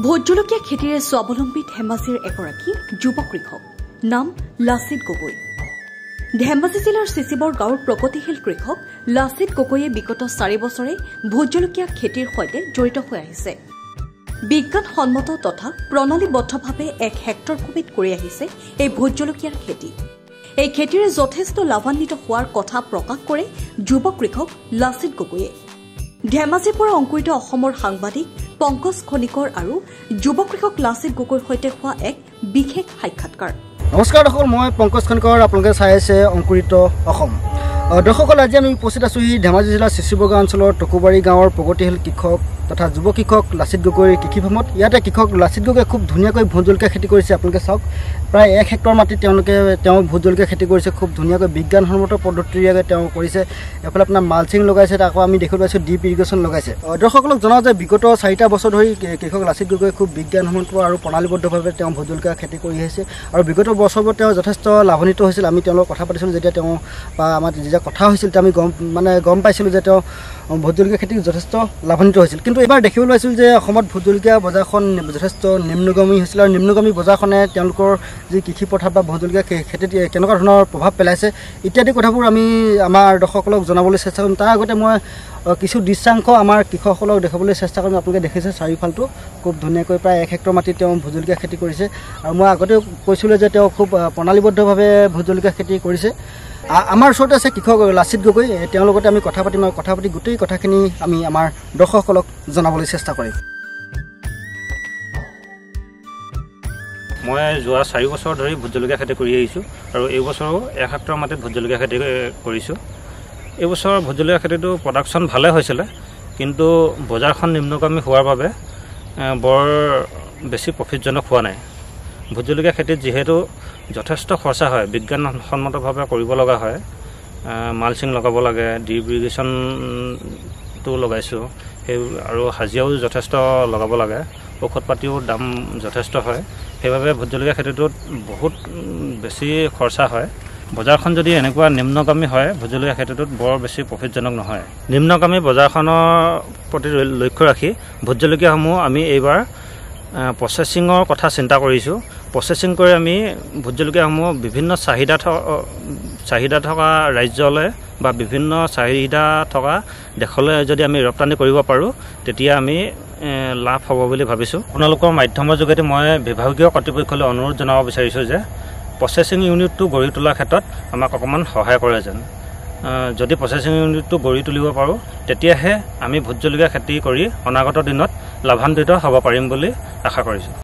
Vote জলকীয়া খেতিৰে স্বাৱলম্বী ধেমাজিৰ এগৰাকী যুৱ কৃষক নাম লাচিত গগৈ। ধেমাজি জিলাৰ চিচিবৰ গাঁৱৰ প্ৰগতিশীল কৃষক লাচিত গগৈয়ে বিগত 4 বছৰে ভোট জলকীয়া খেতিৰ সৈতে জড়িত হৈ আহিছে। বিজ্ঞানসন্মত তথা প্ৰণালীবদ্ধভাৱে 1 হেক্টৰ ভূমিত কৰি আহিছে এই ভোট জলকীয়াৰ খেতি। এই খেতিৰে যথেষ্ট লাভান্বিত হোৱাৰ কথা প্ৰকাশ কৰে যুৱ কৃষক লাচিত গগৈয়ে। ধেমাজিৰ পৰা অংকুৰিত অসমৰ সাংবাদিক পংকজ খনিকৰ আৰু যুৱ কৃষক লাচিত গগৈৰ সৈতে হোৱা এক বিশেষ সাক্ষাৎকাৰ। নমস্কাৰ দৰ্শক, মই পংকজ খনিকৰ, আপোনালোকে চাই আছে অংকুৰিত অসম। দৰ্শকসকল, আজি আমি উপস্থিত আছোঁ ধেমাজি জিলাৰ চিচিবগা অঞ্চলৰ টকুবাৰী গাঁৱৰ প্ৰগতিশীল কৃষক তথা যুৱ কৃষক লাচিত গগৈৰ কৃষি ফাৰ্মত। ইয়াতে কৃষক লাচিত গগৈয়ে খুব ধুনীয়াকৈ ভোট জলকীয়া খেতি কৰিছে। আপোনালোকে চাওক, প্ৰায় 1 হেক্টৰ মাটিত তেওঁ ভোট জলকীয়া খেতি কৰিছে। খুব ধুনীয়াকৈ বিজ্ঞানসন্মত পদ্ধতিৰে তেওঁ কৰিছে। এফালে আপোনাৰ মালচিং লগাইছে, আকৌ আমি দেখিবলৈ পাইছোঁ ডিপ ইৰিগেশ্যন লগাইছে। দৰ্শকসকলক জনাওঁ যে বিগত 4টা বছৰ ধৰি কৃষক লাচিত গগৈয়ে খুব বিজ্ঞানসন্মত আৰু প্ৰণালীবদ্ধভাৱে তেওঁ ভোট জলকীয়া খেতি কৰি আহিছে আৰু বিগত বছৰবোৰত তেওঁ যথেষ্ট লাভান্বিত হৈছিল। আমি তেওঁৰ লগত কথা পাতিছিলোঁ, যেতিয়া তেওঁ বা আমাৰ যেতিয়া কথা হৈছিল তেতিয়া আমি গম পাইছিলোঁ যে তেওঁ ভোট জলকীয়া খেতিত যথেষ্ট লাভান্বিত হৈছিল। কিন্তু এইবাৰ দেখিবলৈ পাইছিল যে অসমত ভোট জলকীয়া বজাৰখন যথেষ্ট নিম্নগামী হৈছিল আৰু নিম্নগামী বজাৰখনে তেওঁলোকৰ যি কৃষি পথাৰ বা ভোট জলকীয়া খেতিত কেনেকুৱা ধৰণৰ প্ৰভাৱ পেলাইছে ইত্যাদি কথাবোৰ আমি আমাৰ দৰ্শকসকলক জনাবলৈ চেষ্টা কৰিম। তাৰ আগতে মই কিছু দৃশ্যাংশ আমাৰ কৃষকসকলক দেখাবলৈ চেষ্টা কৰিম। আপোনালোকে দেখিছে চাৰিওফালটো খুব ধুনীয়াকৈ প্ৰায় 1 হেক্টৰ মাটিত তেওঁ ভোট জলকীয়া খেতি কৰিছে আৰু মই আগতেও কৈছিলোঁ যে তেওঁ খুব প্ৰণালীবদ্ধভাৱে ভোট জলকীয়া খেতি কৰিছে। আমাৰ ওচৰতে আছে কৃষক লাচিত গগৈ, তেওঁৰ লগতে আমি কথা পাতিম আৰু কথা পাতি গোটেই কথাখিনি আমি আমাৰ দৰ্শকসকলক জনাবলৈ চেষ্টা কৰিম। মই যোৱা 4 বছৰ ধৰি ভোট জলকীয়া খেতি কৰি আহিছোঁ আৰু এই বছৰো 1 হেক্টৰ মাটিত ভোট জলকীয়া খেতি কৰিছোঁ। এই বছৰ ভোট জলকীয়া খেতিটো প্ৰডাকশ্যন ভালে হৈছিলে, কিন্তু বজাৰখন নিম্নগামী হোৱাৰ বাবে বৰ বেছি প্ৰফিটজনক হোৱা নাই। ভোট জলকীয়া খেতিত যিহেতু যথেষ্ট খৰচা হয়, বিজ্ঞানসন্মতভাৱে কৰিব লগা হয়, মালচিং লগাব লাগে, ডিপ ইৰিগেশ্যনটো লগাইছোঁ, সেই আৰু হাজিৰাও যথেষ্ট লগাব লাগে, ঔষধ পাতিও দাম যথেষ্ট হয়। সেইবাবে ভোট জলকীয়া খেতিটোত বহুত বেছি খৰচা হয়। বজাৰখন যদি এনেকুৱা নিম্নগামী হয়, ভোট জলকীয়া খেতিটোত বৰ বেছি প্ৰফিটজনক নহয়। নিম্নগামী বজাৰখনৰ প্ৰতি লক্ষ্য ৰাখি ভোট জলকীয়াসমূহ আমি এইবাৰ প্ৰচেছিঙৰ কথা চিন্তা কৰিছোঁ। প্ৰচেছিং কৰি আমি ভোট জলকীয়াসমূহ বিভিন্ন চাহিদা থকা ৰাজ্যলৈ বা বিভিন্ন চাহিদা থকা দেশলৈ যদি আমি ৰপ্তানি কৰিব পাৰোঁ, তেতিয়া আমি লাভ হ'ব বুলি ভাবিছোঁ। আপোনালোকৰ মাধ্যমৰ যোগেদি মই বিভাগীয় কৰ্তৃপক্ষলৈ অনুৰোধ জনাব বিচাৰিছোঁ যে প্ৰচেছিং ইউনিটটো গঢ়ি তোলাৰ ক্ষেত্ৰত আমাক অকণমান সহায় কৰে যেন। যদি প্ৰচেছিং ইউনিটটো গঢ়ি তুলিব পাৰোঁ, তেতিয়াহে আমি ভোট জলকীয়া খেতি কৰি অনাগত দিনত লাভান্বিত হ'ব পাৰিম বুলি আশা কৰিছোঁ।